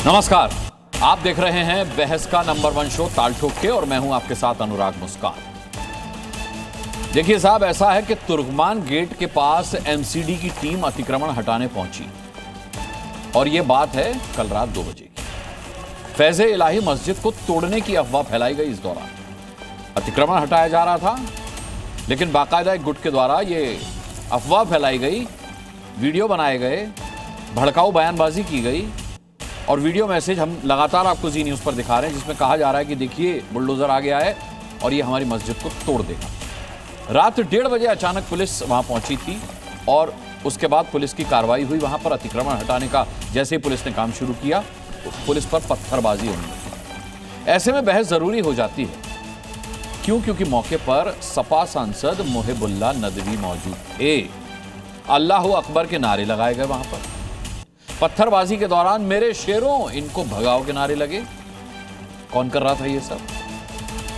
नमस्कार, आप देख रहे हैं बहस का नंबर 1 शो ताल ठोक के और मैं हूं आपके साथ अनुराग मुस्कान। देखिए साहब, ऐसा है कि तुर्कमान गेट के पास एमसीडी की टीम अतिक्रमण हटाने पहुंची और यह बात है कल रात 2 बजे की। फैज़े इलाही मस्जिद को तोड़ने की अफवाह फैलाई गई। इस दौरान अतिक्रमण हटाया जा रहा था, लेकिन बाकायदा एक गुट के द्वारा यह अफवाह फैलाई गई, वीडियो बनाए गए, भड़काऊ बयानबाजी की गई और वीडियो मैसेज हम लगातार आपको जी न्यूज़ पर दिखा रहे हैं, जिसमें कहा जा रहा है कि देखिए बुलडोजर आ गया है और ये हमारी मस्जिद को तोड़ देगा। रात 1:30 बजे अचानक पुलिस वहां पहुंची थी और उसके बाद पुलिस की कार्रवाई हुई। वहां पर अतिक्रमण हटाने का जैसे ही पुलिस ने काम शुरू किया, पुलिस पर पत्थरबाजी होने लगी। ऐसे में बहस जरूरी हो जाती है। क्यों? क्योंकि मौके पर सपा सांसद मोहिबुल्लाह नदवी मौजूद थे। अल्लाहू अकबर के नारे लगाए गए। वहां पर पत्थरबाजी के दौरान मेरे शेरों, इनको भगाओ के नारे लगे। कौन कर रहा था ये सब?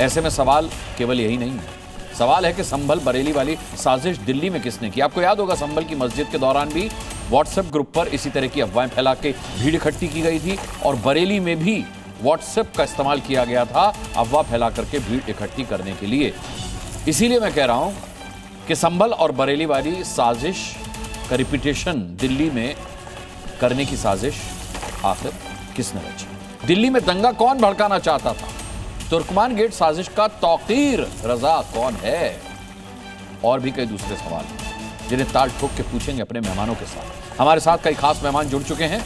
ऐसे में सवाल केवल यही नहीं है, सवाल है कि संभल बरेली वाली साजिश दिल्ली में किसने की? आपको याद होगा, संभल की मस्जिद के दौरान भी व्हाट्सएप ग्रुप पर इसी तरह की अफवाहें फैला के भीड़ इकट्ठी की गई थी और बरेली में भी व्हाट्सएप का इस्तेमाल किया गया था अफवाह फैला करके भीड़ इकट्ठी करने के लिए। इसीलिए मैं कह रहा हूं कि संभल और बरेली वाली साजिश का रिपीटेशन दिल्ली में करने की साजिश आखिर किसने रची? दिल्ली में दंगा कौन भड़काना चाहता था? तुर्कमान गेट साजिश का तौकीर रजा कौन है? और भी कई दूसरे सवाल जिन्हें ताल ठोक के पूछेंगे अपने मेहमानों के साथ। हमारे साथ कई खास मेहमान जुड़ चुके हैं,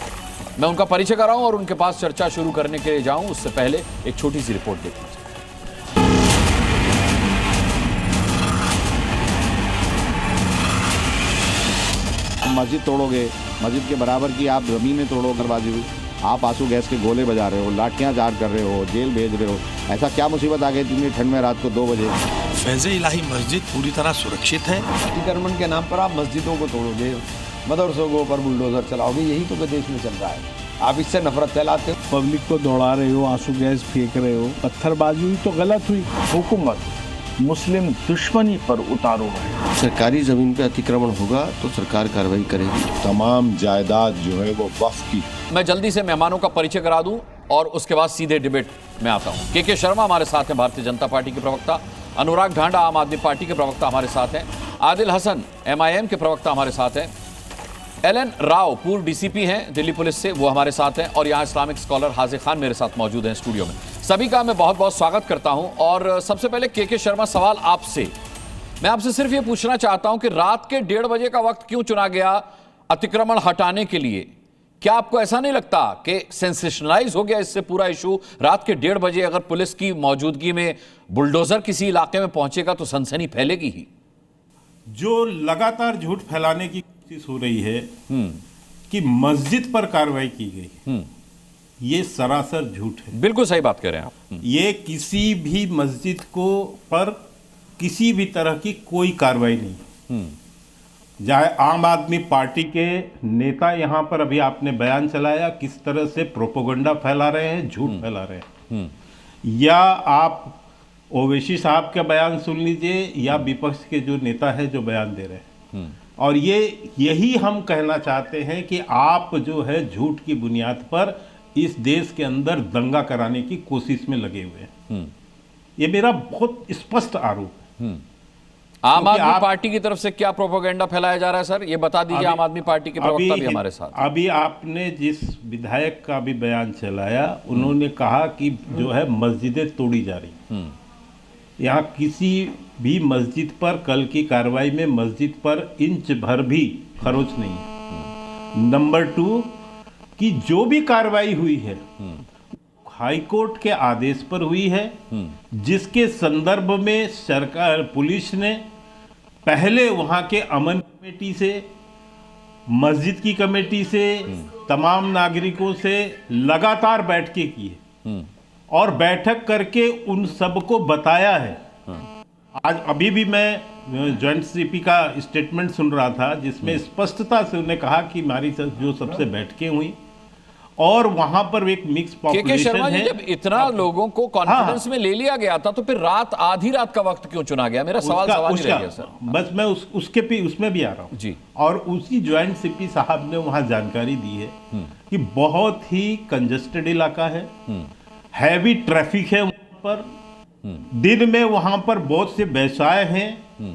मैं उनका परिचय कराऊं और उनके पास चर्चा शुरू करने के लिए जाऊं उससे पहले एक छोटी सी रिपोर्ट देख लीजिए। मस्जिद तोड़ोगे, मस्जिद के बराबर की आप जमीनें तोड़ो, दरवाजे हुई, आप आंसू गैस के गोले बजा रहे हो, लाठियां चार्ज कर रहे हो, जेल भेज रहे हो। ऐसा क्या मुसीबत आ गई इतनी ठंड में रात को 2 बजे? फैज़े इलाही मस्जिद पूरी तरह सुरक्षित है। अतिक्रमण के नाम पर आप मस्जिदों को तोड़ोगे, मदरसों को पर बुलडोजर चलाओगे, यही तो देश में चल रहा है। आप इससे नफरत फैलाते हो, पब्लिक को दौड़ा रहे हो, आंसू गैस फेंक रहे हो, पत्थरबाजी हुई तो गलत हुई। हुकूमत मुस्लिम दुश्मनी पर उतारो है। सरकारी जमीन पे अतिक्रमण होगा तो सरकार कार्रवाई करेगी। तमाम जायदाद जो है वो वक्फ की। मैं जल्दी से मेहमानों का परिचय करा दूं और उसके बाद सीधे डिबेट में आता हूं। के शर्मा हमारे साथ हैं, भारतीय जनता पार्टी के प्रवक्ता। अनुराग ढांडा आम आदमी पार्टी के प्रवक्ता हमारे साथ हैं। आदिल हसन MIM के प्रवक्ता हमारे साथ हैं। LN राव पूर्व DCP हैं दिल्ली पुलिस से, वो हमारे साथ हैं। और यहाँ इस्लामिक स्कॉलर हाजिर खान मेरे साथ मौजूद हैं स्टूडियो में। सभी का मैं बहुत बहुत स्वागत करता हूं। और सबसे पहले के शर्मा, सवाल आपसे। मैं आपसे सिर्फ ये पूछना चाहता हूं कि रात के 1:30 बजे का वक्त क्यों चुना गया अतिक्रमण हटाने के लिए? क्या आपको ऐसा नहीं लगता कि सेंसेशनलाइज हो गया इससे पूरा इशू? रात के 1:30 बजे अगर पुलिस की मौजूदगी में बुलडोजर किसी इलाके में पहुंचेगा तो सनसनी फैलेगी ही। जो लगातार झूठ फैलाने की कोशिश हो रही है कि मस्जिद पर कार्रवाई की गई, ये सरासर झूठ है। बिल्कुल सही बात कर रहे हैं आप। ये किसी भी मस्जिद को पर किसी भी तरह की कोई कार्रवाई नहीं। चाहे आम आदमी पार्टी के नेता यहाँ पर, अभी आपने बयान चलाया, किस तरह से प्रोपोगंडा फैला रहे हैं, झूठ फैला रहे हैं, या आप ओवैसी साहब का बयान सुन लीजिए, या विपक्ष के जो नेता है जो बयान दे रहे हैं। और यही हम कहना चाहते हैं कि आप जो है झूठ की बुनियाद पर इस देश के अंदर दंगा कराने की कोशिश में लगे हुए हैं। ये मेरा बहुत स्पष्ट आरोप है। आम आदमी पार्टी की तरफ से क्या प्रोपेगेंडा फैलाया जा रहा है सर, ये बता दीजिए। आम आदमी पार्टी के प्रवक्ता भी हमारे साथ। अभी आपने जिस विधायक का भी बयान चलाया, उन्होंने कहा कि जो है मस्जिदें तोड़ी जा रही। यहाँ किसी भी मस्जिद पर कल की कार्रवाई में मस्जिद पर इंच भर भी खरोच नहीं है। नंबर 2 कि जो भी कार्रवाई हुई है हाई कोर्ट के आदेश पर हुई है, जिसके संदर्भ में सरकार, पुलिस ने पहले वहां के अमन कमेटी से, मस्जिद की कमेटी से, तमाम नागरिकों से लगातार बैठकें की है और बैठक करके उन सबको बताया है। आज अभी भी मैं जॉइंट CP का स्टेटमेंट सुन रहा था, जिसमें स्पष्टता से उन्होंने कहा कि हमारी जो सबसे बैठकें हुई और वहां पर एक मिक्स के पॉपुलेशन शर्मा जी, है। जब इतना लोगों को कॉन्फिडेंस में ले लिया गया था तो फिर आधी रात का वक्त क्यों चुना गया? मेरा सवाल ही रह गया सर। बस मैं उसमें भी आ रहा हूँ जी। और उसी ज्वाइंट सीपी साहब ने वहां जानकारी दी है कि बहुत ही कंजेस्टेड इलाका है, हैवी ट्रैफिक है वहां पर, दिन में वहां पर बहुत से व्यवसाय हैं,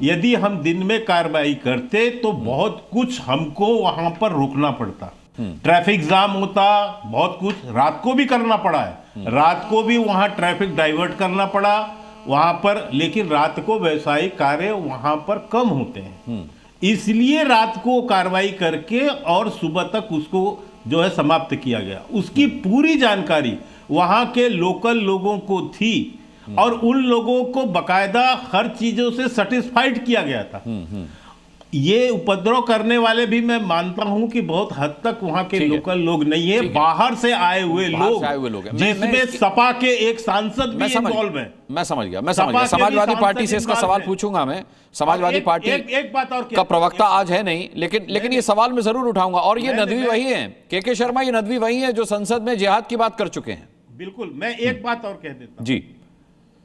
यदि हम दिन में कार्रवाई करते तो बहुत कुछ हमको वहां पर रुकना पड़ता, ट्रैफिक जाम होता, बहुत कुछ रात को भी करना पड़ा है, रात को भी वहां ट्रैफिक डाइवर्ट करना पड़ा वहां पर, लेकिन रात को व्यवसायिक कार्य वहां पर कम होते हैं, इसलिए रात को कार्रवाई करके और सुबह तक उसको जो है समाप्त किया गया। उसकी पूरी जानकारी वहां के लोकल लोगों को थी और उन लोगों को बकायदा हर चीजों से सेटिस्फाइड किया गया था। ये उपद्रव करने वाले भी मैं मानता हूं कि बहुत हद तक वहां के लोकल लोग नहीं है, बाहर से आए हुए लोग, जिसमें सपा के एक सांसद भी इन्वॉल्व है। मैं समझ गया। समाजवादी पार्टी से इसका सवाल पूछूंगा मैं। समाजवादी पार्टी एक बात और का प्रवक्ता आज है नहीं, लेकिन ये सवाल मैं जरूर उठाऊंगा। और ये नदवी वही है, के शर्मा, ये नदवी वही है जो संसद में जिहाद की बात कर चुके हैं। बिल्कुल। मैं एक बात और कह देता हूं जी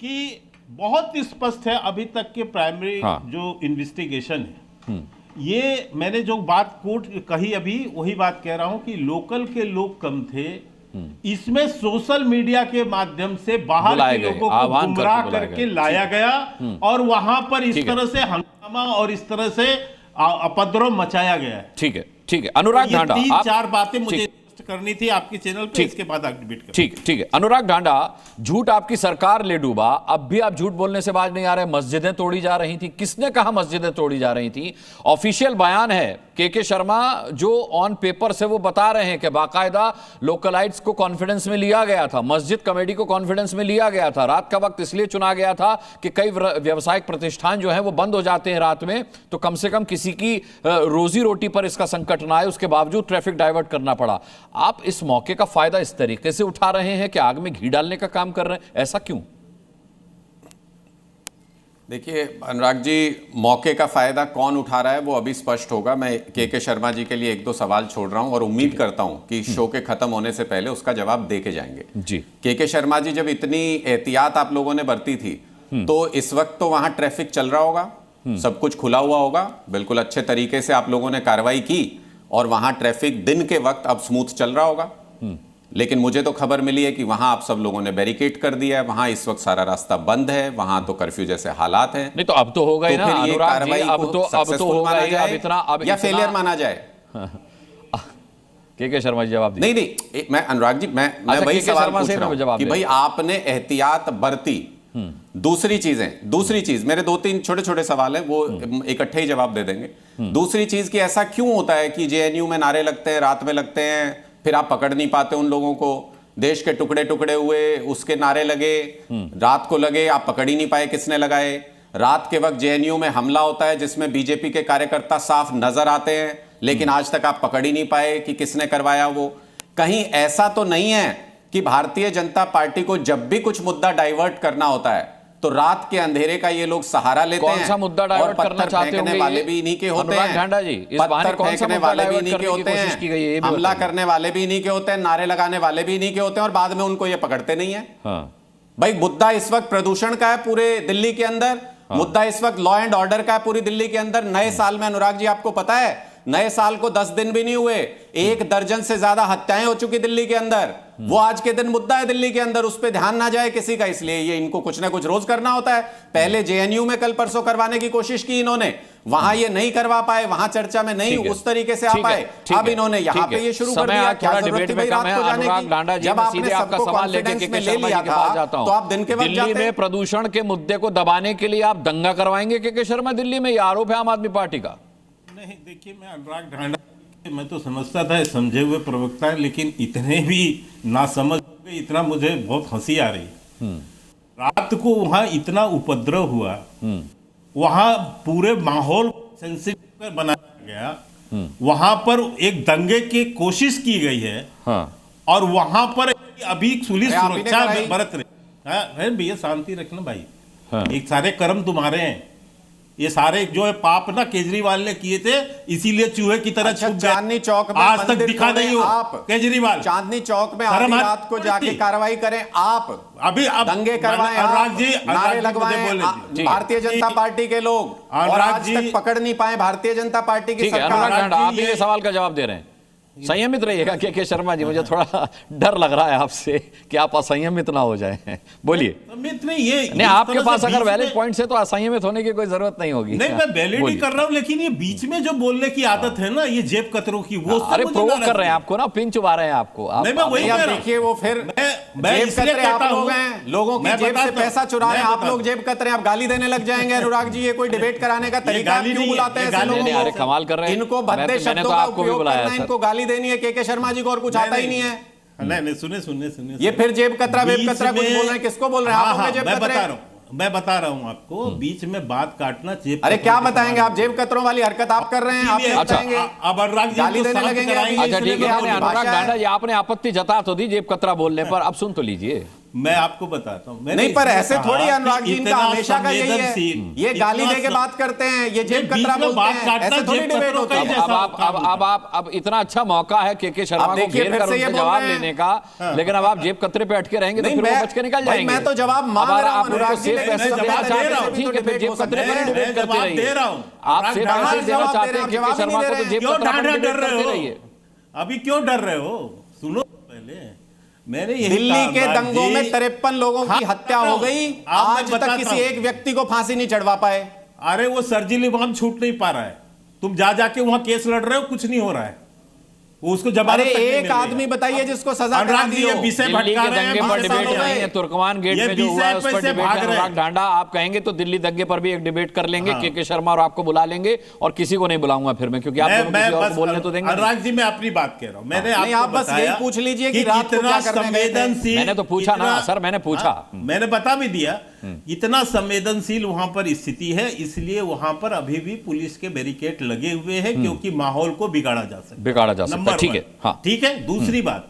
कि बहुत स्पष्ट है अभी तक के प्राइमरी जो इन्वेस्टिगेशन है, ये मैंने जो बात कोर्ट कही अभी वही बात कह रहा हूं कि लोकल के लोग कम थे, इसमें सोशल मीडिया के माध्यम से बाहर के लोगों को गुमराह करके लाया गया और वहां पर इस तरह से हंगामा और इस तरह से उपद्रव मचाया गया है। ठीक है। अनुराग ढांडा, 3-4 बातें मुझे करनी थी आपके चैनल पे, इसके बाद आगे डिबेट करें। ठीक है। अनुराग ढांडा, झूठ आपकी सरकार ले डूबा, अब भी आप झूठ बोलने से बाज नहीं आ रहे। मस्जिदें तोड़ी जा रही थी, किसने कहा मस्जिदें तोड़ी जा रही थी? ऑफिशियल बयान है के शर्मा जो ऑन पेपर से वो बता रहे हैं कि बाकायदा लोकलाइट्स को कॉन्फिडेंस में लिया गया था, मस्जिद कमेटी को कॉन्फिडेंस में लिया गया था। रात का वक्त इसलिए चुना गया था कि कई व्यावसायिक प्रतिष्ठान जो है वो बंद हो जाते हैं रात में, तो कम से कम किसी की रोजी रोटी पर इसका संकट ना आए, उसके बावजूद ट्रैफिक डाइवर्ट करना पड़ा। आप इस मौके का फायदा इस तरीके से उठा रहे हैं कि आग में घी डालने का काम कर रहे हैं, ऐसा क्यों? देखिए अनुराग जी, मौके का फायदा कौन उठा रहा है वो अभी स्पष्ट होगा। मैं के शर्मा जी के लिए 1-2 सवाल छोड़ रहा हूं और उम्मीद करता हूं कि शो के खत्म होने से पहले उसका जवाब दे के जाएंगे जी। के शर्मा जी, जब इतनी एहतियात आप लोगों ने बरती थी तो इस वक्त तो वहां ट्रैफिक चल रहा होगा, सब कुछ खुला हुआ होगा, बिल्कुल अच्छे तरीके से आप लोगों ने कार्रवाई की और वहां ट्रैफिक दिन के वक्त अब स्मूथ चल रहा होगा। लेकिन मुझे तो खबर मिली है कि वहां आप सब लोगों ने बैरिकेड कर दिया है, वहां इस वक्त सारा रास्ता बंद है, वहां तो कर्फ्यू जैसे हालात हैं। नहीं तो अब तो होगा ही ना अनुराग जी, अब तो होगा ही, या फेलियर माना जाए? के शर्मा जी जवाब दीजिए। नहीं, मैं अनुराग जी, मैं वही सवाल पूछ रहा हूं कि भाई आपने एहतियात बरती। दूसरी चीज मेरे 2-3 छोटे सवाल हैं, वो इकट्ठे ही जवाब दे देंगे। दूसरी चीज कि ऐसा क्यों होता है कि जेएनयू में नारे लगते हैं, रात में लगते हैं, फिर आप पकड़ नहीं पाते उन लोगों को? देश के टुकड़े टुकड़े हुए, उसके नारे लगे, रात को लगे, आप पकड़ ही नहीं पाए किसने लगाए। रात के वक्त जेएनयू में हमला होता है जिसमें बीजेपी के कार्यकर्ता साफ नजर आते हैं, लेकिन आज तक आप पकड़ ही नहीं पाए कि किसने करवाया वो। कहीं ऐसा तो नहीं है कि भारतीय जनता पार्टी को जब भी कुछ मुद्दा डाइवर्ट करना होता है तो रात के अंधेरे का ये लोग सहारा लेते हैं? कौन सा मुद्दा डाइवर्ट करना चाहते होंगे? वाले भी इन्हीं के होते हैं, ढांडा जी, इस बहाने कौन सा मुद्दा डाइवर्ट करने की कोशिश की गई है? हमला करने वाले भी इन्हीं के होते हैं, नारे लगाने वाले भी इन्हीं के होते हैं और बाद में उनको ये पकड़ते नहीं है। भाई मुद्दा इस वक्त प्रदूषण का है पूरे दिल्ली के अंदर, मुद्दा इस वक्त लॉ एंड ऑर्डर का है पूरी दिल्ली के अंदर। नए साल में अनुराग जी आपको पता है, नए साल को 10 दिन भी नहीं हुए, 1 दर्जन से ज्यादा हत्याएं हो चुकी दिल्ली के अंदर। वो आज के दिन मुद्दा है दिल्ली के अंदर, उस पर ध्यान ना जाए किसी का, इसलिए ये इनको कुछ ना कुछ रोज करना होता है। पहले जेएनयू में कल परसों करवाने की कोशिश की इन्होंने, वहां ये नहीं करवा पाए, वहां चर्चा में नहीं उस तरीके से आ पाए। अब इन्होंने यहां पे ये शुरू कर दिया। क्या जरूरत थी भाई रात को जाने की? जब आपने सबको कॉन्फिडेंस में ले लिया था तो आप दिन के वक्त जाते। दिल्ली में प्रदूषण के मुद्दे को दबाने के लिए आप दंगा करवाएंगे के शर्मा दिल्ली में? यह आरोप है आम आदमी पार्टी का। नहीं, देखिए मैं अनुराग ढांडा, मैं तो समझता था समझे हुए प्रवक्ता है, लेकिन इतने भी ना समझ गए, इतना मुझे बहुत हंसी आ रही। रात को वहां इतना उपद्रव हुआ, वहां पूरे माहौल सेंसिटिव बनाया गया, वहां पर एक दंगे की कोशिश की गई है और वहां पर अभी पुलिस सुरक्षा बरत रही है। भैया शांति रखना भाई, एक सारे कर्म तुम्हारे हैं, ये सारे जो है पाप ना केजरीवाल ने किए थे, इसीलिए चूहे की तरह छुप गए। चांदनी चौक में आज तक दिखा नहीं हो आप केजरीवाल। चांदनी चौक में आधी रात को जाके कार्रवाई करें आप, अभी दंगे करवाएं आप, नारे लगवाएं भारतीय जनता पार्टी के लोग, और आज तक पकड़ नहीं पाए भारतीय जनता पार्टी की सरकार। आप ये सवाल का जवाब दे रहे हैं, संयमित रहिएगा के शर्मा जी, मुझे थोड़ा डर लग रहा है आपसे कि आप असंयमित ना हो जाएं। बोलिए। नहीं, आपके पास अगर वैलिड पॉइंट्स है तो असंयमित होने की कोई जरूरत नहीं होगी। नहीं, मैं वैलिड ही कर रहा हूं, लेकिन ये बीच में जो बोलने की आदत है ना, ये जेब कतरों की, वो अरे प्रोवोक कर रहे हैं आपको ना, पिन चुबा रहे हैं आपको। देखिए वो फिर जेब कतरे आप लोग हैं, लोगों की जेब से पैसा चुरा रहे हैं आप लोग, जेब कतरे। आप गाली देने लग जाएंगे अनुराग जी, ये कोई डिबेट कराने का तरीका क्यों बुलाते हैं ऐसे लोगों को? अरे कमाल कर रहे हैं, इनको भद्दे शब्दों का उपयोग करना है, इनको गाली देनी है। के शर्मा जी को और कुछ आता ही नहीं है। नहीं, सुने ये फिर जेब कतरा वेब कतरा कुछ बोल रहे हैं, किसको बोल रहे हैं आप? मैं बता रहा हूं आपको, बीच में बात काटना जेब। अरे क्या बताएंगे आप? जेब कतरों वाली हरकत आप कर रहे हैं, आप बताएंगे। अब अनुराग जी गाली देने लगेंगे। अच्छा ठीक है, अनुराग ढांडा जी, आपने आपत्ति जता तो दी जेब कतरा बोलने पर, अब सुन तो लीजिए। मैं आपको बताता हूं, नहीं पर ऐसे थोड़ी अनुराग जी, इनका हमेशा का यही है, ये गाली दे के बात करते हैं, ये जेब कतरा बोलते हैं, ऐसे थोड़ी डिबेट होती है। अब इतना अच्छा मौका है के शर्मा को घेर कर उनसे जवाब लेने का, लेकिन अब आप जेब कतरे पे अटके रहेंगे तो फिर वो बच के निकल जाएंगे। मैं तो जवाब मांग रहा हूं अनुराग जी, ठीक है, फिर जेब कतरे पर डिबेट करते रहिए। आप सिर्फ पैसे देना चाहते हैं के शर्मा को, तो जेब कतरा पर डिबेट करते रहिए। अभी क्यों डर रहे हो? सुनो पहले, मैंने दिल्ली के दंगों में 53 लोगों की हत्या हो गई, आज तक किसी एक व्यक्ति को फांसी नहीं चढ़वा पाए। अरे वो सर्जिकल बम छूट नहीं पा रहा है, तुम जा जाके वहां केस लड़ रहे हो, कुछ नहीं हो रहा है। वो उसको जब एक आदमी बताइए जिसको सजा करा दी हो। दिल्ली के दंगे पर डिबेट नहीं है, तुर्कमान गेट में जो हुआ है उस पर डिबेट है। अनुराग ढांडा, आप कहेंगे तो दिल्ली दंगे पर भी एक डिबेट कर लेंगे, के शर्मा और आपको बुला लेंगे, और किसी को नहीं बुलाऊंगा फिर मैं, क्योंकि आप दोनों किसी और को बोलने तो देंगे। अनुराग जी मैं अपनी बात कह रहा हूं, मैंने आप बस यही पूछ लीजिए कि रात को क्या करने गए। मैंने तो पूछा ना सर, मैंने पूछा, मैंने बता भी दिया। इतना संवेदनशील वहां पर स्थिति है, इसलिए वहां पर अभी भी पुलिस के बैरिकेड लगे हुए हैं, क्योंकि माहौल को बिगाड़ा जा सकता है। ठीक है, हाँ ठीक है। दूसरी बात,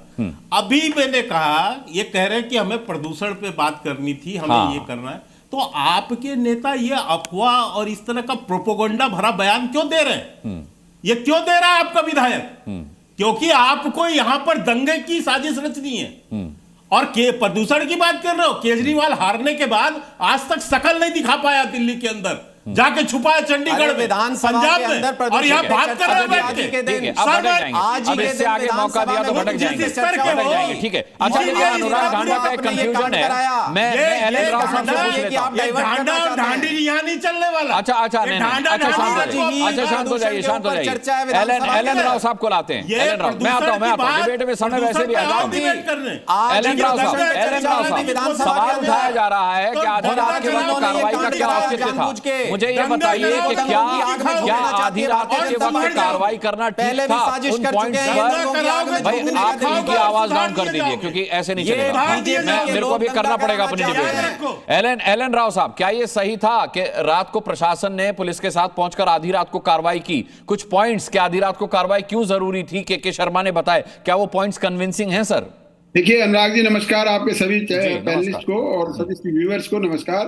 अभी मैंने कहा, ये कह रहे हैं कि हमें प्रदूषण पे बात करनी थी, हमें ये करना है, तो आपके नेता ये अफवाह और इस तरह का प्रोपोगंडा भरा बयान क्यों दे रहे हैं? ये क्यों दे रहा है आपका विधायक? क्योंकि आपको यहां पर दंगे की साजिश रचनी है। और प्रदूषण की बात कर रहे हो, केजरीवाल हारने के बाद आज तक शकल नहीं दिखा पाया दिल्ली के अंदर, जाके छुपा है चंडीगढ़ में, पंजाब में, और यहाँ बात कर रहे हैं बैठ के। आज इससे आगे मौका दिया तो भटक जाएंगे, ठीक है। अच्छा, अनुराग ढांडा का एक कंफ्यूजन है, मैं एलन राव साहब से पूछ लेता हूं। ढांडी यहाँ नहीं चलने वाला। अच्छा, शांत हो जाइए। एलन राव साहब को लाते हैं। एलन राव, मैं आता हूँ, डिबेट में समय वैसे भी आता हूँ। एलन राव साहब, सवाल उठाया जा रहा है कि आधी रात के वक्त कार्रवाई का क्या औचित्य था। मुझे ये बताइए कि क्या आधी रात के वक्त कार्रवाई करना ठीक था? उन पॉइंट्स पर भाई आप उनकी आवाज डाउन कर दीजिए, क्योंकि ऐसे नहीं चलेगा। मेरे को भी करना पड़ेगा अपनी डिबेट में। एलन राव साहब, क्या ये सही था कि रात को प्रशासन ने पुलिस के साथ पहुंचकर आधी रात को कार्रवाई की? कुछ पॉइंट्स, क्या आधी रात को कार्रवाई क्यों जरूरी थी के शर्मा ने बताए, क्या वो पॉइंट्स कन्विंसिंग हैं सर? देखिए अनुराग जी, नमस्कार आपके सभी पैनलिस्ट को और सभी व्यूअर्स को नमस्कार।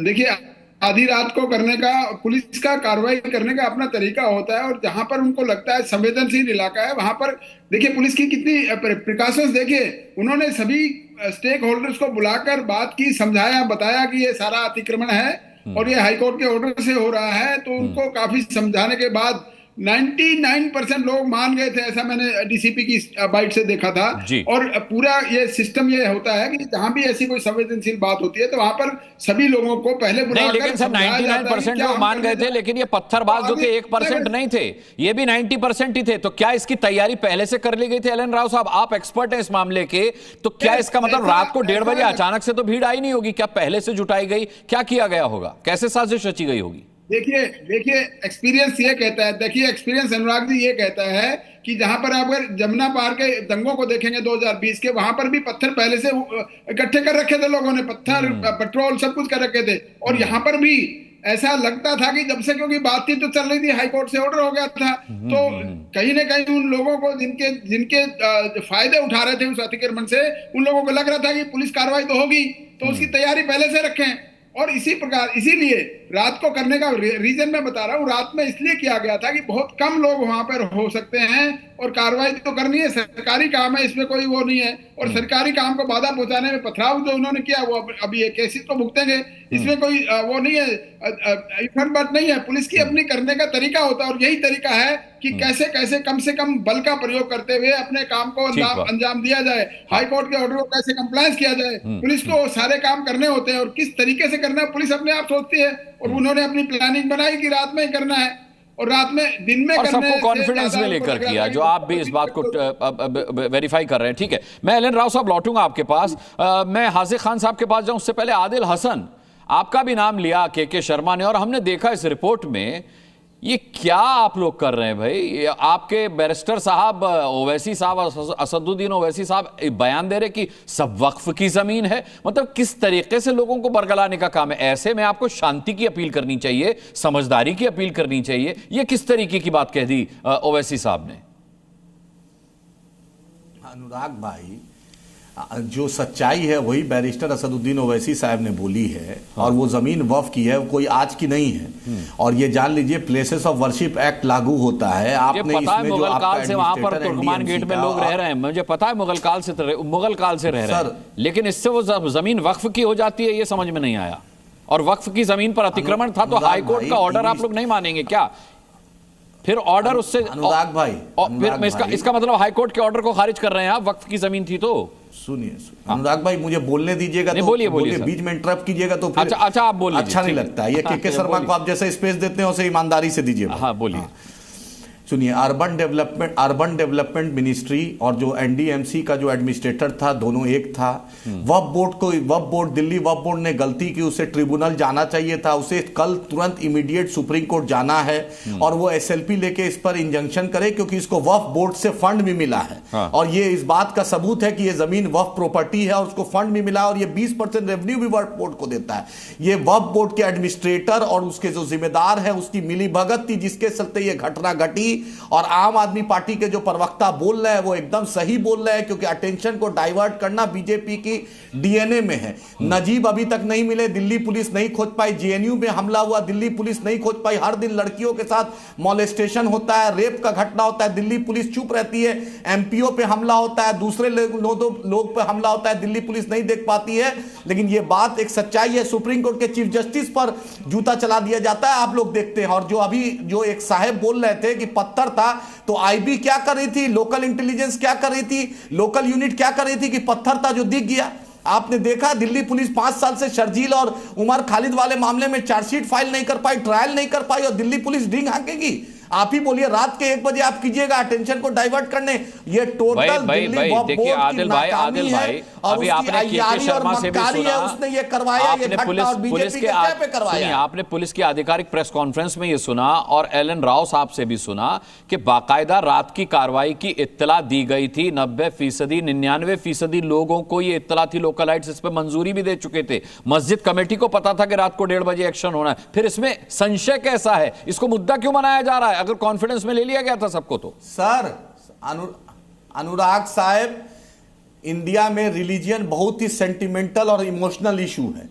देखिए, आधी रात को करने का, पुलिस का कार्रवाई करने का अपना तरीका होता है, और जहां पर उनको लगता है संवेदनशील इलाका है, वहां पर देखिए पुलिस की कितनी प्रिकॉशंस, देखिए उन्होंने सभी स्टेक होल्डर्स को बुलाकर बात की, समझाया, बताया कि ये सारा अतिक्रमण है और ये हाईकोर्ट के ऑर्डर से हो रहा है। तो उनको काफी समझाने के बाद 99% लोग मान गए थे, ऐसा मैंने डीसीपी की बाइट से देखा था। और पूरा ये सिस्टम ये होता है कि जहां भी ऐसी कोई संवेदनशील बात होती है तो वहां पर सभी लोगों को पहले बुलाकर, लेकिन सर 99% लोग मान गए थे, लेकिन ये पत्थरबाज जो थे 1% नहीं थे, ये भी 90% ही थे। तो क्या इसकी तैयारी पहले से कर ली गई थी? एलन राव साहब, आप एक्सपर्ट हैं इस मामले के, तो क्या इसका मतलब रात को 1:30 बजे अचानक से तो भीड़ आई नहीं होगी? क्या पहले से जुटाई गई? क्या किया गया होगा? कैसे साजिश रची गई होगी? देखिए एक्सपीरियंस ये कहता है, देखिए एक्सपीरियंस अनुराग जी ये कहता है कि जहां पर आप अगर जमुना पार के दंगों को देखेंगे 2020 के, वहां पर भी पत्थर पहले से इकट्ठे कर रखे थे लोगों ने, पत्थर, पेट्रोल, सब कुछ कर रखे थे। और यहाँ पर भी ऐसा लगता था कि जब से, क्योंकि बातचीत तो चल रही थी, हाईकोर्ट से ऑर्डर हो गया था, तो कहीं ना कहीं उन लोगों को जिनके फायदे उठा रहे थे उस अतिक्रमण से, उन लोगों को लग रहा था कि पुलिस कार्रवाई तो होगी, तो उसकी तैयारी पहले से रखें। और इसी प्रकार इसीलिए रात को करने का रीजन मैं बता रहा हूँ, रात में इसलिए किया गया था कि बहुत कम लोग वहां पर हो सकते हैं और कार्रवाई तो करनी है, सरकारी काम है, इसमें कोई वो नहीं है। और सरकारी काम को बाधा पहुंचाने में पथराव जो उन्होंने किया वो अभी ये केसेस तो भुगतेंगे, इसमें कोई वो नहीं है, इफन बट नहीं है। पुलिस की अपनी करने का तरीका होता है और यही तरीका है कि कैसे कैसे कम से कम बल का प्रयोग करते हुए अपने काम को अंजाम दिया जाए, हाई कोर्ट के ऑर्डर को कैसे कंप्लायंस किया जाए। पुलिस को सारे काम करने होते हैं और किस तरीके से करना है पुलिस अपने आप सोचती है, और उन्होंने अपनी प्लानिंग बनाई कि रात में ही करना है और रात में दिन में और करने सबको कॉन्फिडेंस में लेकर किया, जो आप भी इस बात को वेरीफाई कर रहे हैं। ठीक है, मैं एलन राव साहब लौटूंगा आपके पास। मैं हाजिर खान साहब के पास जाऊं उससे पहले आदिल हसन, आपका भी नाम लिया के शर्मा ने, और हमने देखा इस रिपोर्ट में ये क्या आप लोग कर रहे हैं भाई। आपके बैरिस्टर साहब ओवैसी साहब, असदुद्दीन ओवैसी साहब बयान दे रहे कि सब वक्फ की जमीन है। मतलब किस तरीके से लोगों को बरगलाने का काम है। ऐसे में आपको शांति की अपील करनी चाहिए, समझदारी की अपील करनी चाहिए। ये किस तरीके की बात कह दी ओवैसी साहब ने? अनुराग भाई, जो सच्चाई है वही बैरिस्टर असदुद्दीन ओवैसी साहब ने बोली है, और वो जमीन वक्फ की है, कोई आज की नहीं है। और ये जान लीजिए प्लेसेस ऑफ वर्शिप एक्ट लागू होता है। आपने पता है मुगल काल से वहां पर तुर्कमान गेट में लोग रह रहे हैं, मुझे पता है मुगल काल से रह रहे हैं, लेकिन इससे वो जमीन वक्फ की हो जाती है, ये समझ में नहीं आया। और वक्फ की जमीन पर अतिक्रमण था तो हाईकोर्ट का ऑर्डर आप लोग नहीं मानेंगे क्या? फिर ऑर्डर उससे अनुराग भाई, फिर इसका मतलब हाईकोर्ट के ऑर्डर को खारिज कर रहे हैं आप, वक्फ की जमीन थी तो। सुनिए अनुराग भाई, मुझे बोलने दीजिएगा तो बोलिए बीच में इंटरप्ट कीजिएगा तो फिर अच्छा आप बोलिए, अच्छा नहीं लगता। ये के शर्मा को आप जैसे स्पेस देते हैं उसे ईमानदारी से दीजिए। हाँ बोलिए। सुनिए, अर्बन डेवलपमेंट मिनिस्ट्री और जो एनडीएमसी का जो एडमिनिस्ट्रेटर था, दोनों एक था। वक्फ बोर्ड दिल्ली वक्फ बोर्ड ने गलती की, उसे ट्रिब्यूनल जाना चाहिए था, उसे कल तुरंत इमीडिएट सुप्रीम कोर्ट जाना है और वो एसएलपी लेके इस पर इंजंक्शन करे, क्योंकि इसको वक्फ बोर्ड से फंड भी मिला है। हाँ। और ये इस बात का सबूत है कि ये जमीन वक्फ प्रॉपर्टी है और उसको फंड भी मिला, और ये 20% रेवेन्यू भी वक्फ बोर्ड को देता है। ये वक्फ बोर्ड के एडमिनिस्ट्रेटर और उसके जो जिम्मेदार है उसकी मिली भगत थी, जिसके चलते ये घटना घटी। और आम आदमी पार्टी के जो प्रवक्ता बोल रहे हैं वो एकदम सही बोल रहे हैं, क्योंकि अटेंशन को डाइवर्ट करना बीजेपी की डीएनए में है। नजीब अभी तक नहीं मिले, दिल्ली पुलिस नहीं खोज पाई। जेएनयू में हमला हुआ, दिल्ली पुलिस नहीं खोज पाई। हर दिन लड़कियों के साथ मॉलेस्टेशन होता है, रेप का घटना होता है, दिल्ली पुलिस चुप रहती है। एमपीओ पे हमला होता है, दूसरे लोग पे हमला होता है, दिल्ली पुलिस नहीं देख पाती है। लेकिन ये बात एक सच्चाई है, सुप्रीम कोर्ट के चीफ जस्टिस पर जूता चला दिया जाता है, आप लोग देखते हैं। और जो एक साहब बोल रहे थे कि पत्थर था, तो आईबी क्या कर रही थी, लोकल इंटेलिजेंस क्या कर रही थी, लोकल यूनिट क्या कर रही थी कि पत्थर था जो दिख गया। आपने देखा दिल्ली पुलिस 5 साल से शर्जील और उमर खालिद वाले मामले में चार्जशीट फाइल नहीं कर पाई, ट्रायल नहीं कर पाई, और दिल्ली पुलिस डींग हाँकेगी। आप ही बोलिए, रात के 1 बजे आप कीजिएगा अटेंशन को डाइवर्ट करने। ये टोटल दिल्ली वक्फ बोर्ड की नाकामी है, और अभी आपने के शर्मा से भी सुना, उसने ये करवाया, ये घटना और बीजेपी के क्या पे करवाया। आपने पुलिस की आधिकारिक प्रेस कॉन्फ्रेंस में ये सुना और एलन राव साहब से भी सुना कि बाकायदा रात की कार्रवाई की इत्तला दी गई थी। 90%, 99% लोगों को ये इत्तला थी, लोकलाइट्स इस पर मंजूरी भी दे चुके थे। मस्जिद कमेटी को पता था कि रात को 1:30 बजे एक्शन होना है। फिर इसमें संशय कैसा है, इसको मुद्दा क्यों बनाया जा रहा है अगर कॉन्फिडेंस में ले लिया गया था सबको? तो सर अनुराग साहब, इंडिया में रिलीजियन बहुत ही सेंटिमेंटल और इमोशनल इशू है।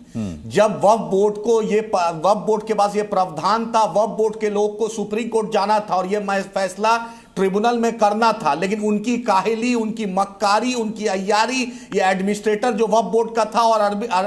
जब वक्फ बोर्ड के पास ये प्रावधान था, वक्फ बोर्ड के लोग को सुप्रीम कोर्ट जाना था और ये फैसला ट्रिब्यूनल में करना था, लेकिन उनकी काहिली, उनकी मक्कारी, उनकी अय्यारी, ये एडमिनिस्ट्रेटर जो वक्फ बोर्ड का था और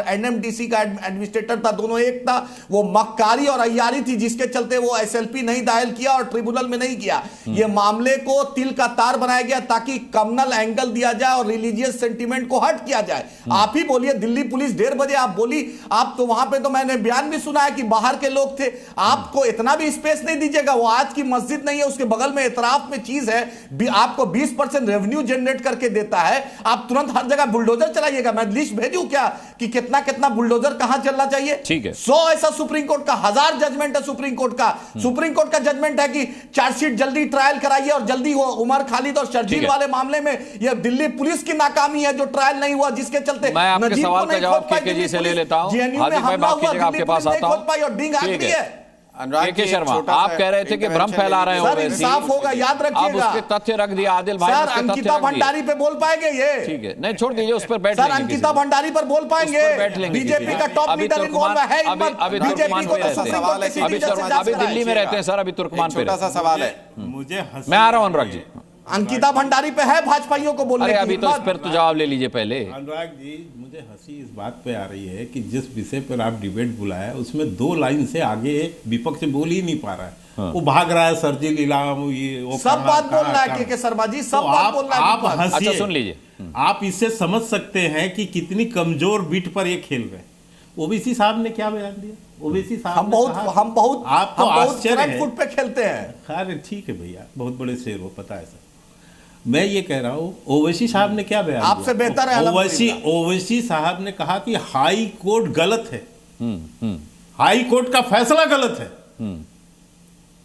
एनएमडीसी का एडमिनिस्ट्रेटर था, दोनों एक था, वो मक्कारी और अय्यारी थी, जिसके चलते वो एसएलपी नहीं दायर किया और ट्रिब्यूनल में नहीं किया। ये मामले को तिल का तार बनाया गया ताकि कम्युनल एंगल दिया जाए और रिलीजियस सेंटिमेंट को हट किया जाए। आप ही बोलिए, दिल्ली पुलिस 1:30 बजे आप बोली, आप तो वहां पे तो मैंने बयान भी सुना है कि बाहर के लोग थे। आपको इतना भी स्पेस नहीं दीजिएगा। वो आज की मस्जिद नहीं है, उसके बगल में इतराफ में चीज है, आपको 20% रेवेन्यू जनरेट करके देता है, आप तुरंत हर जगह बुलडोजर चलाइएगा। मैं लिस्ट भेजूं क्या कि कितना कितना बुलडोजर कहां चलना चाहिए? ठीक है, 100 ऐसा सुप्रीम कोर्ट का, 1000 जजमेंट है सुप्रीम कोर्ट का। सुप्रीम कोर्ट का जजमेंट है कि चार्जशीट जल्दी ट्रायल कराइए और जल्दी हो। उमर खालिद और शर्जील वाले मामले में यह दिल्ली पुलिस की नाकामी है जो ट्रायल नहीं हुआ, जिसके चलते मैं आपके सवाल का जवाब केके जी से ले लेता हूं। जेएनयू में हमला हुआ, दिल्ली पुलिस नहीं खोज पाई और डींग हाँक दी है। के शर्मा, आप कह रहे थे कि भ्रम फैला रहे हो, इंसाफ होगा, याद रखिएगा। अब उसके तथ्य रख दिया आदिल भाई। सर अंकिता भंडारी पे बोल पाएंगे ये? ठीक है, नहीं छोड़ दीजिए, उस पर बैठ सर अंकिता भंडारी पर बोल पाएंगे? बीजेपी का टॉप लीडर इन्वॉल्व है, अभी तुर्कमान पे रहते हैं, अभी दिल्ली में रहते हैं सर, अभी तुर्कमान पे। छोटा सा सवाल है, मुझे मैं आ रहा हूं अनुराग जी। अंकिता भंडारी पे है भाजपाइयों को बोलने की? अभी तो इस पर तो जवाब ले लीजिए पहले। अनुराग जी, मुझे हंसी इस बात पे आ रही है कि जिस विषय पर आप डिबेट बुलाया उसमें 2 लाइन से आगे विपक्ष बोल ही नहीं पा रहा है। हाँ। वो भाग रहा है सरजी लीलाम, ये वो सब बात बोल रहा है के शर्मा जी, सब बात बोल रहा है। आप हंसिए, अच्छा सुन लीजिए, आप इससे समझ सकते हैं कि कितनी कमजोर बीट पर ये खेल रहे हैं। ओबीसी साहब ने क्या बयान दिया? ओबीसी साहब हम बहुत आपको आश्चर्य फुट पे खेलते हैं। खैर ठीक है भैया, बहुत बड़े शेर हो, पता है सर। मैं ये कह रहा हूँ, ओवैसी साहब ने क्या बयान आपसे बेहतर है। ओवैसी साहब ने कहा कि हाई कोर्ट गलत है, हाई कोर्ट का फैसला गलत है।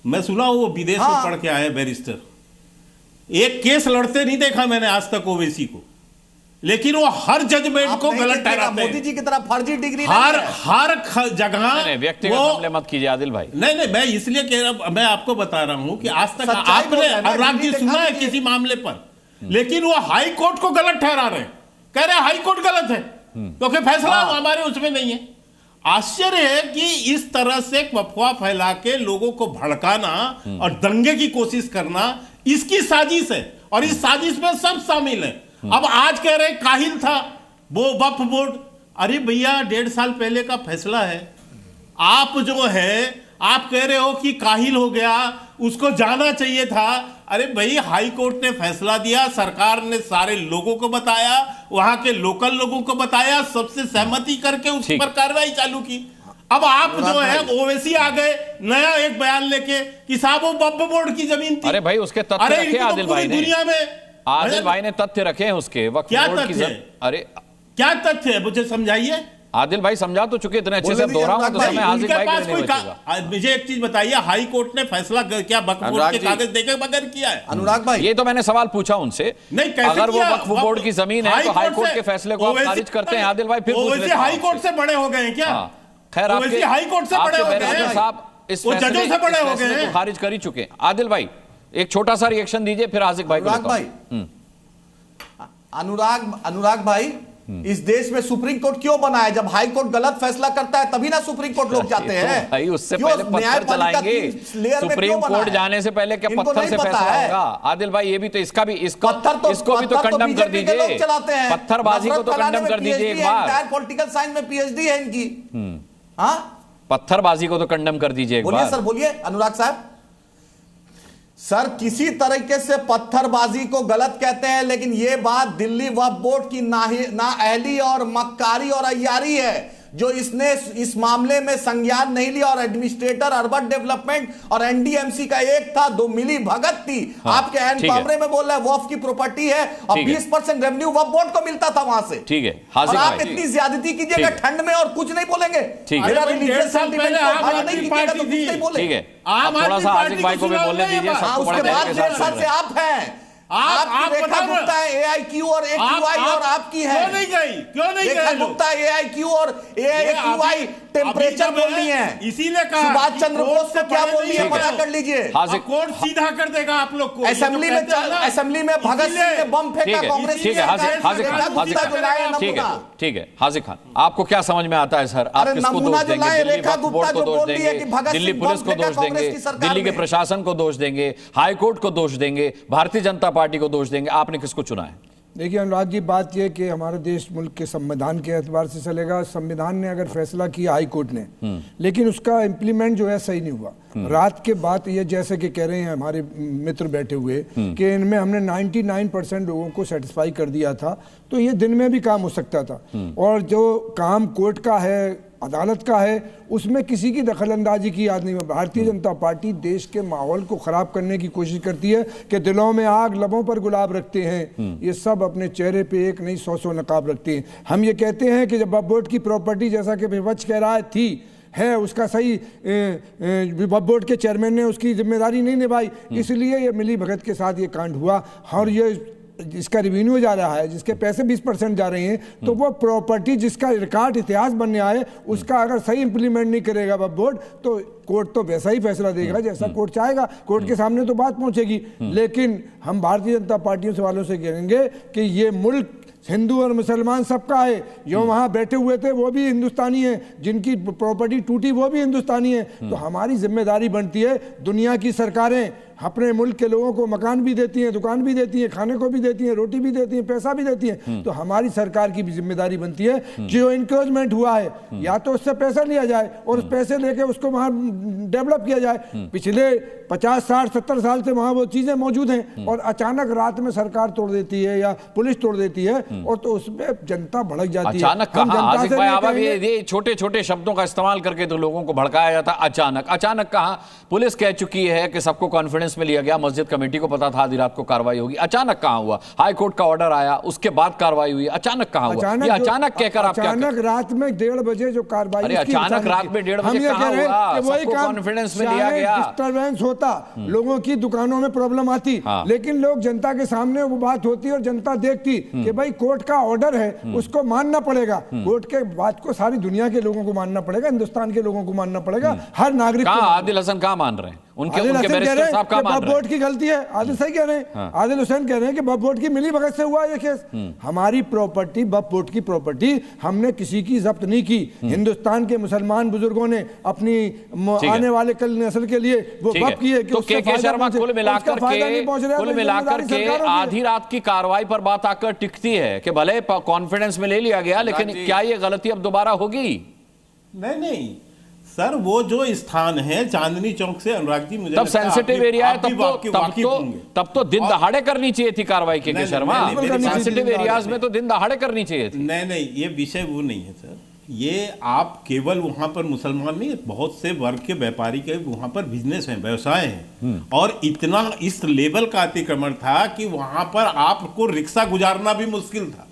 मैं सुना वो विदेश में पढ़ के आए बैरिस्टर, एक केस लड़ते नहीं देखा मैंने आज तक ओवैसी को, लेकिन वो हर जजमेंट को गलत ठहराते हैं। मोदी जी की तरह फर्जी डिग्री हर जगह व्यक्तिगत हमले मत कीजिए आदिल भाई। नहीं, मैं इसलिए कह रहा, मैं आपको बता रहा हूं कि आज तक आपने अनुराग जी सुना है किसी मामले पर, लेकिन वो हाई कोर्ट को गलत ठहरा रहे हैं, कह रहे हैं हाई कोर्ट गलत है क्योंकि फैसला हमारे उसमें नहीं है। आश्चर्य है कि इस तरह से अफवाह फैला के लोगों को भड़काना और दंगे की कोशिश करना इसकी साजिश है, और इस साजिश में सब शामिल है। अब आज कह रहे काहिल था वो वक्फ बोर्ड, अरे भैया 1.5 साल पहले का फैसला है। आप जो है आप कह रहे हो कि काहिल हो गया, उसको जाना चाहिए था। अरे भाई हाई कोर्ट ने फैसला दिया, सरकार ने सारे लोगों को बताया, वहां के लोकल लोगों को बताया, सबसे सहमति करके उस पर कार्रवाई चालू की। अब आप जो है ओवैसी आ गए नया एक बयान लेके कि साहब वो वक्फ बोर्ड की जमीन थी। अरे भाई उसके तथ्य रखे आदिल भाई ने, दुनिया में आदिल भाई ने तथ्य रखे हैं उसके वक्फ बोर्ड की। अरे क्या तथ्य है मुझे समझाइए। आदिल भाई समझा तो चुके, इतने अच्छे से दोहराऊं तो समय हाजिर भाई के लिए नहीं बचेगा। मुझे एक चीज बताइए, हाई कोर्ट ने फैसला क्या वक्फ बोर्ड के कागज देके बगैर किया है? अनुराग भाई, ये तो मैंने सवाल पूछा उनसे, नहीं अगर वो वक्फ बोर्ड की जमीन है तो हाई कोर्ट के फैसले को आप खारिज करते हैं आदिल भाई, फिर हाई कोर्ट से बड़े हो गए क्या? खैर आपके हाई कोर्ट से बड़े हो गए साहब, इस फैसले से बड़े हो गए, खारिज कर ही चुके। आदिल भाई एक छोटा सा रिएक्शन दीजिए, फिर आसिक भाई को। अनुराग भाई, इस देश में सुप्रीम कोर्ट क्यों बना है? जब हाई कोर्ट गलत फैसला करता है तभी ना सुप्रीम कोर्ट लोग जाते हैं। भाई उससे पहले पत्थर चलाएंगे, सुप्रीम कोर्ट जाने से पहले क्या पत्थर से फैसला होगा? आदिल भाई ये भी तो इसको भी तो कंडम कर दीजिए, पत्थरबाजी को तो कंडम कर दीजिए एक बार। पॉलिटिकल साइंस में पीएचडी है इनकी, पत्थरबाजी को तो कंडम कर दीजिए एक बार। बोलिए सर, बोलिए अनुराग साहब। सर किसी तरीके से पत्थरबाजी को गलत कहते हैं, लेकिन यह बात दिल्ली वक्फ बोर्ड की नाअहली और मक्कारी और अय्यारी है जो इसने इस मामले में संज्ञान नहीं लिया, और एडमिनिस्ट्रेटर अर्बन डेवलपमेंट और एनडीएमसी का एक था, 2 मिली भगत थी। आपके एन कमरे में बोल रहे हैं वक्फ की प्रॉपर्टी है और 20% रेवेन्यू वक्फ बोर्ड को मिलता था वहां से। ठीक है, और आप इतनी ज्यादती कीजिएगा ठंड में और कुछ नहीं बोलेंगे। मेरा रिलीजियस सेंटिमेंट को नहीं कीजिएगा तो कुछ नहीं बोलेंगे। आप थोड़ा सा आसिक भाई को भी बोलने दीजिए। उसके बाद 1.5 साल से आप हैं, आपकी रेखा गुप्ता है AIQ और AQI और आपकी है। क्यों नहीं गई रेखा गुप्ता AIQ और AQI टेम्परेचर बोलनी है, इसीलिए कहा सुभाष चंद्र बोस को क्या बोलनी है पता कर लीजिए। कोर्ट सीधा कर देगा आप लोग को। असेंबली में भगत सिंह ने बम फेंका कांग्रेस। ठीक है हाजिर खान, आपको क्या समझ में आता है सर? आप किसको दोष देंगे? दिल्ली वक्फ बोर्ड को दोष देंगे, दिल्ली पुलिस को दोष देंगे, दिल्ली के प्रशासन को दोष देंगे, हाई कोर्ट को दोष देंगे, भारतीय जनता पार्टी को दोष देंगे? आपने किसको चुना है? देखिए अनुराग जी, बात यह कि हमारा देश मुल्क के संविधान के एतबार से चलेगा। संविधान ने अगर फैसला किया हाई कोर्ट ने, लेकिन उसका इम्प्लीमेंट जो है सही नहीं हुआ। रात के बाद ये जैसे कि कह रहे हैं हमारे मित्र बैठे हुए कि इनमें हमने 99% लोगों को सेटिस्फाई कर दिया था, तो ये दिन में भी काम हो सकता था। और जो काम कोर्ट का है, अदालत का है, उसमें किसी की दखलंदाजी की याद नहीं है। भारतीय जनता पार्टी देश के माहौल को खराब करने की कोशिश करती है कि दिलों में आग लबों पर गुलाब रखते हैं। ये सब अपने चेहरे पे एक नहीं 100 नकाब रखते हैं। हम ये कहते हैं कि जब वक्फ बोर्ड की प्रॉपर्टी, जैसा कि विपक्ष कह रहा है उसका सही वक्फ बोर्ड के चेयरमैन ने उसकी जिम्मेदारी नहीं निभाई, इसलिए ये मिली भगत के साथ ये कांड हुआ। और ये जिसका रेवेन्यू जा रहा है, जिसके पैसे 20% जा रहे हैं, तो वो प्रॉपर्टी जिसका रिकॉर्ड इतिहास बनने आए उसका अगर सही इंप्लीमेंट नहीं करेगा वक्फ बोर्ड, तो कोर्ट तो वैसा ही फैसला देगा जैसा कोर्ट चाहेगा, कोर्ट के सामने तो बात पहुंचेगी। लेकिन हम भारतीय जनता पार्टी वालों से कहेंगे कि ये मुल्क हिंदू और मुसलमान सबका है, जो वहाँ बैठे हुए थे वो भी हिंदुस्तानी है, जिनकी प्रॉपर्टी टूटी वो भी हिंदुस्तानी है। तो हमारी जिम्मेदारी बनती है, दुनिया की सरकारें अपने मुल्क के लोगों को मकान भी देती हैं, दुकान भी देती हैं, खाने को भी देती हैं, रोटी भी देती हैं, पैसा भी देती हैं, तो हमारी सरकार की भी जिम्मेदारी बनती है जो इंक्रोचमेंट हुआ है या तो उससे पैसा लिया जाए और उस पैसे लेके उसको वहाँ डेवलप किया जाए। पिछले 50, 60, 70 साल से वहाँ वो चीजें मौजूद हैं और अचानक रात में सरकार तोड़ देती है या पुलिस तोड़ देती है और तो उसमें जनता भड़क जाती है। अचानक कहाँ? ये छोटे छोटे शब्दों का इस्तेमाल करके तो लोगों को भड़काया जाता है। अचानक कहाँ? पुलिस कह चुकी है कि सबको कॉन्फिडेंस में लिया गया, मस्जिद कमेटी को पता था आधी रात को कार्रवाई होगी। अचानक कहाँ हुआ? हाई कोर्ट का ऑर्डर आया, उसके बाद कार्रवाई हुई, अचानक कहाँ हुआ? ये अचानक कहकर आप क्या? अचानक रात में 1:30 बजे जो कार्रवाई, अरे अचानक रात में 1:30 बजे कहाँ हुआ? सबको कॉन्फिडेंस में लिया गया। डिस्टर्बेंस होता, लोगों की दुकानों में प्रॉब्लम आती, लेकिन लोग जनता के सामने वो बात होती और जनता देखती कि भाई कोर्ट का ऑर्डर है, उसको मानना पड़ेगा। कोर्ट के बात को सारी दुनिया के लोगों को मानना पड़ेगा, हिंदुस्तान के लोगों को मानना पड़ेगा, हर नागरिक। आदिल हसन कहाँ मान रहे हैं? उनके बैरिस्टर साहब का मान रहे हैं बोर्ड की गलती है। आदिल सही कह रहे हैं, आदिल हुसैन कह रहे हैं कि वक्फ बोर्ड की मिली भगत से हुआ ये केस। हमारी प्रॉपर्टी, वक्फ बोर्ड की प्रॉपर्टी हमने किसी की जब्त नहीं की। हिंदुस्तान के मुसलमान बुजुर्गों ने अपनी आने वाले कल नस्ल के लिए वो वक्फ किए। तो के शर्मा कुल मिलाकर के आधी रात की कार्रवाई पर बात आकर टिकती है कि भले कॉन्फिडेंस में ले लिया गया, लेकिन क्या ये गलती अब दोबारा होगी? नहीं सर, वो जो स्थान है चांदनी चौक से, अनुराग जी मुझे तब सेंसिटिव एरिया है, तब तो दिन दहाड़े करनी चाहिए थी कार्रवाई के शर्मा। सेंसिटिव एरियाज में तो दिन दहाड़े करनी चाहिए थी। नहीं, ये विषय वो नहीं है सर। ये आप केवल वहां पर मुसलमान नहीं, बहुत से वर्ग के व्यापारी के वहां पर बिजनेस है, व्यवसाय है, और इतना इस लेवल का अतिक्रमण था कि वहां पर आपको रिक्शा गुजारना भी मुश्किल था।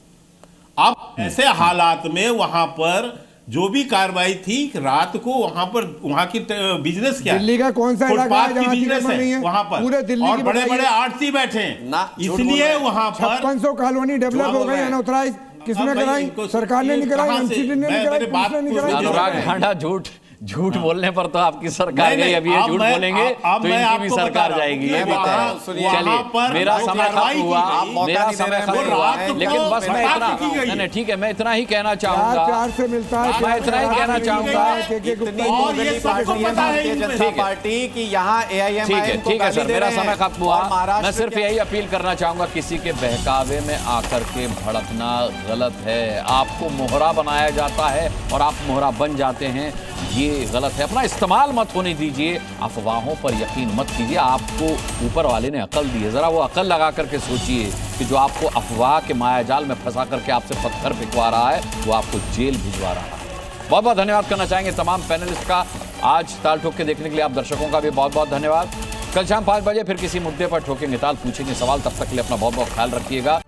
आप ऐसे हालात में वहां पर जो भी कार्रवाई थी, रात को वहां पर वहां की बिजनेस क्या, दिल्ली का कौन सा इलाका है जहां बिजनेस है वहां पर, पूरे दिल्ली और बड़े बड़े आरती बैठे हैं, इसलिए वहां पर 5600 कॉलोनी डेवलप हो गई अनऑथराइज। किसने कराई? सरकार ने नहीं कराई, एमसीडी ने नहीं कराई, पुलिस ने नहीं कराई। अनुराग भांडा झूठ बोलने पर तो आपकी सरकार गई, अभी ये झूठ बोलेंगे तो इनकी भी सरकार जाएगी। ये भी चलिए, मेरा समय खत्म हुआ, लेकिन बस मैं इतना, नहीं ठीक है, मैं इतना ही कहना चाहूंगा, प्यार से मिलता है, मैं इतना ही कहना चाहूंगा पार्टी की यहाँ AIM, ठीक है सर, मेरा समय खत्म हुआ। मैं सिर्फ यही अपील करना चाहूंगा, किसी के बहकावे में आकर के भड़कना गलत है। आपको मोहरा बनाया जाता है और आप मोहरा बन जाते हैं, ये गलत है। अपना इस्तेमाल मत होने दीजिए, अफवाहों पर यकीन मत कीजिए। आपको ऊपर वाले ने अकल दी है, जरा वो अकल लगा करके सोचिए कि जो आपको अफवाह के मायाजाल में फंसा करके आपसे पत्थर पिकवा रहा है, वो आपको जेल भिजवा रहा है। बहुत बहुत धन्यवाद करना चाहेंगे तमाम पैनलिस्ट का, आज ताल ठोक के देखने के लिए आप दर्शकों का भी बहुत बहुत धन्यवाद। कल शाम 5 बजे फिर किसी मुद्दे पर ठोकेंगे ताल, पूछेंगे सवाल। तब तक के लिए अपना बहुत बहुत ख्याल रखिएगा।